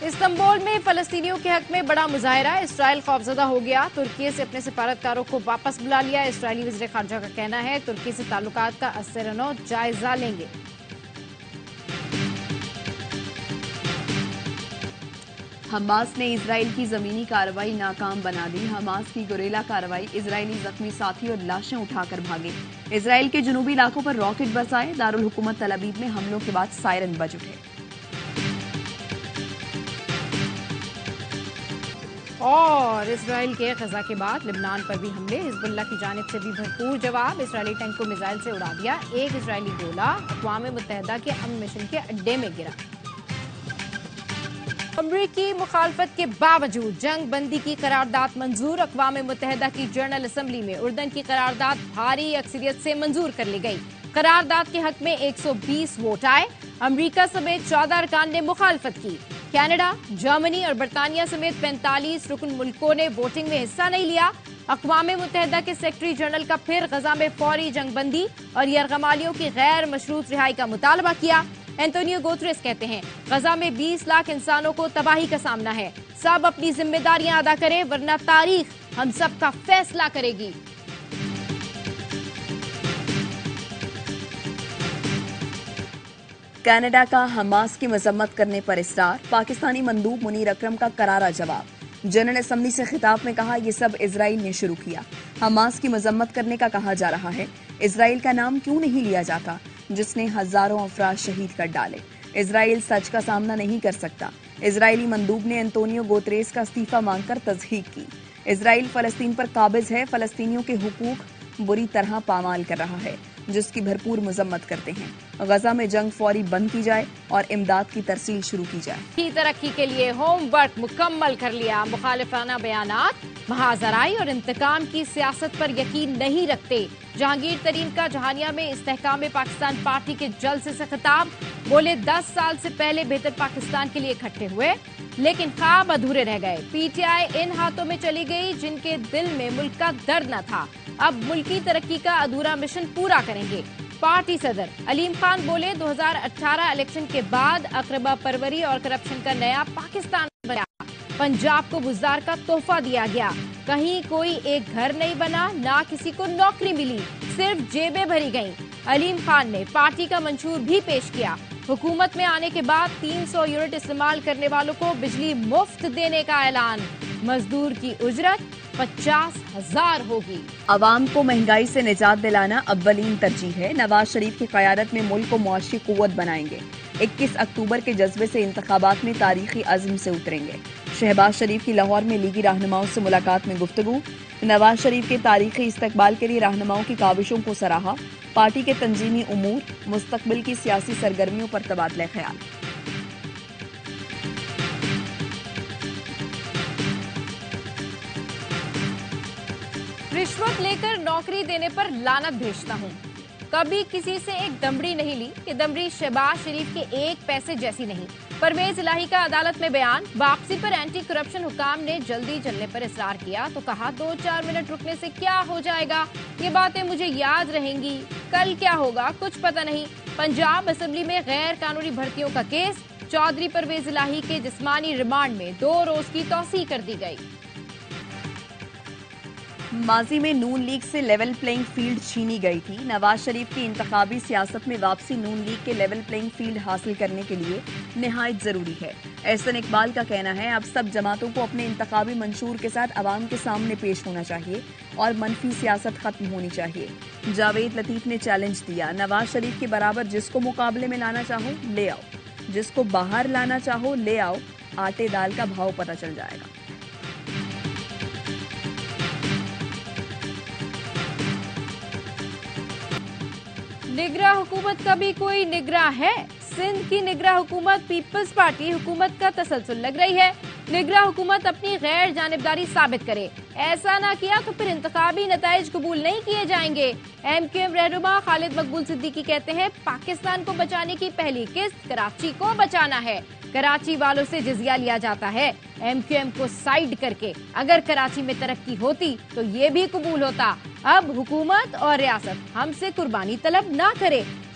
Istanbul میں فلسطینیوں کے حق میں بڑا مظاہرہ، اسرائیل خوفزدہ ہو گیا، ترکی سے اپنے سفارتکاروں کو واپس بلا لیا۔ اسرائیلی وزیر خارجہ کا کہنا ہے ترکی سے تعلقات کا ازسر جائزہ لیں گے۔ حماس نے اسرائیل کی زمینی کارروائی ناکام بنا دی۔ حماس کی گوریلا کارروائی، اسرائیلی زخمی ساتھی اور لاشیں اٹھا کر بھاگے۔ اسرائیل کے جنوبی علاقوں پر راکٹ برسائے، دارالحکومت تل ابیب میں حملوں کے بعد سائرن بج اٹھے۔ اور اسرائیل کے غزہ کے بعد لبنان پر بھی حملے، حزب اللہ کی جانب سے بھی بھرپور جواب، اسرائیلی ٹینک کو میزائل سے اڑا دیا، ایک اسرائیلی گولہ اقوام متحدہ کے امن مشن کے اڈے میں گرا۔ امریکی مخالفت کے باوجود جنگ بندی کی قرارداد منظور، اقوام متحدہ کی جنرل اسمبلی میں اردن کی قرارداد بھاری اکثریت سے منظور کر لی گئی۔ قرارداد کے حق میں 120 ووٹ آئے، امریکہ سمیت 14 ارکان نے مخالفت کی۔ کینیڈا، جرمنی اور برطانیہ سمیت 45 رکن ملکوں نے ووٹنگ میں حصہ نہیں لیا۔ اقوام متحدہ کے سیکرٹری جنرل کا پھر غزہ میں فوری جنگ بندی اور یرغمالیوں کی غیر مشروط رہائی کا مطالبہ کیا۔ اینٹونیو گوتریس کہتے ہیں غزہ میں 20 لاکھ انسانوں کو تباہی کا سامنا ہے، سب اپنی ذمہ داریاں ادا کریں ورنہ تاریخ ہم سب کا فیصلہ کرے گی۔ کینیڈا کا حماس کی مذمت کرنے پر اصرار، پاکستانی مندوب منیر اکرم کا کرارا جواب۔ جنرل اسمبلی سے خطاب میں کہا یہ سب اسرائیل نے شروع کیا، حماس کی مذمت کرنے کا کہا جا رہا ہے۔ اسرائیل کا نام کیوں نہیں لیا جاتا جس نے ہزاروں افراد شہید کر ڈالے؟ اسرائیل سچ کا سامنا نہیں کر سکتا۔ اسرائیلی مندوب نے اینٹونیو گوتریس کا استعفیٰ مانگ کر تصدیق کی۔ اسرائیل فلسطین پر قابض ہے، فلسطینیوں کے حقوق بری طرح پامال کر رہا ہے، جس کی بھرپور مذمت کرتے ہیں۔ غزہ میں جنگ فوری بند کی جائے اور امداد کی ترسیل شروع کی جائے۔ ترقی کے لیے ہوم ورک مکمل کر لیا، مخالفانہ بیانات، محاذ آرائی اور انتقام کی سیاست پر یقین نہیں رکھتے۔ جہانگیر ترین کا جہانیہ میں استحکام پاکستان پارٹی کے جلسے سے خطاب، بولے 10 سال سے پہلے بہتر پاکستان کے لیے اکٹھے ہوئے لیکن خواب ادھورے رہ گئے۔ پی ٹی آئی ان ہاتھوں میں چلی گئی جن کے دل میں ملک کا درد نہ تھا، اب ملکی ترقی کا ادھورا مشن پورا کریں گے۔ پارٹی صدر علیم خان بولے 2018 الیکشن کے بعد اقربا پروری اور کرپشن کا نیا پاکستان بنا، پنجاب کو بزدار کا تحفہ دیا گیا، کہیں کوئی ایک گھر نہیں بنا، نہ کسی کو نوکری ملی، صرف جیبیں بھری گئیں۔ علیم خان نے پارٹی کا منشور بھی پیش کیا، حکومت میں آنے کے بعد 300 یونٹ استعمال کرنے والوں کو بجلی مفت دینے کا اعلان، مزدور کی اجرت 50,000 ہوگی۔ عوام کو مہنگائی سے نجات دلانا اولین ترجیح ہے، نواز شریف کی قیادت میں ملک کو معاشی قوت بنائیں گے۔ 21 اکتوبر کے جذبے سے انتخابات میں تاریخی عزم سے اتریں گے۔ شہباز شریف کی لاہور میں لیگی رہنماؤں سے ملاقات میں گفتگو، نواز شریف کے تاریخی استقبال کے لیے رہنماؤں کی کاوشوں کو سراہا، پارٹی کے تنظیمی امور، مستقبل کی سیاسی سرگرمیوں پر تبادلہ خیال۔ رشوت لے کر نوکری دینے پر لعنت بھیجتا ہوں، کبھی کسی سے ایک دمڑی نہیں لی، یہ دمڑی شہباز شریف کے ایک پیسے جیسی نہیں۔ پرویز الہی کا عدالت میں بیان، واپسی پر اینٹی کرپشن حکام نے جلدی چلنے پر اصرار کیا تو کہا 2-4 منٹ رکنے سے کیا ہو جائے گا، یہ باتیں مجھے یاد رہیں گی، کل کیا ہوگا کچھ پتہ نہیں۔ پنجاب اسمبلی میں غیر قانونی بھرتیوں کا کیس، چودھری پرویز الہی کے جسمانی ریمانڈ میں 2 روز کی توسیع کر دی گئی۔ ماضی میں نون لیگ سے لیول پلینگ فیلڈ چھینی گئی تھی، نواز شریف کی انتخابی سیاست میں واپسی نون لیگ کے لیول پلینگ فیلڈ حاصل کرنے کے لیے نہایت ضروری ہے۔ احسن اقبال کا کہنا ہے اب سب جماعتوں کو اپنے انتخابی منشور کے ساتھ عوام کے سامنے پیش ہونا چاہیے اور منفی سیاست ختم ہونی چاہیے۔ جاوید لطیف نے چیلنج دیا، نواز شریف کے برابر جس کو مقابلے میں لانا چاہو لے آؤ، جس کو باہر لانا چاہو لے آؤ، آٹے دال کا بھاؤ پتہ چل جائے گا۔ نگراں حکومت کا بھی کوئی نگراں ہے؟ سندھ کی نگراں حکومت پیپلز پارٹی حکومت کا تسلسل لگ رہی ہے۔ نگراں حکومت اپنی غیر جانبداری ثابت کرے، ایسا نہ کیا تو پھر انتخابی نتائج قبول نہیں کیے جائیں گے۔ ایم کیو ایم رہنما خالد مقبول صدیقی کہتے ہیں پاکستان کو بچانے کی پہلی قسط کراچی کو بچانا ہے، کراچی والوں سے جزیہ لیا جاتا ہے ایم کیو ایم کو سائیڈ کر کے، اگر کراچی میں ترقی ہوتی تو یہ بھی قبول ہوتا۔ اب حکومت اور ریاست ہم سے قربانی طلب نہ کرے،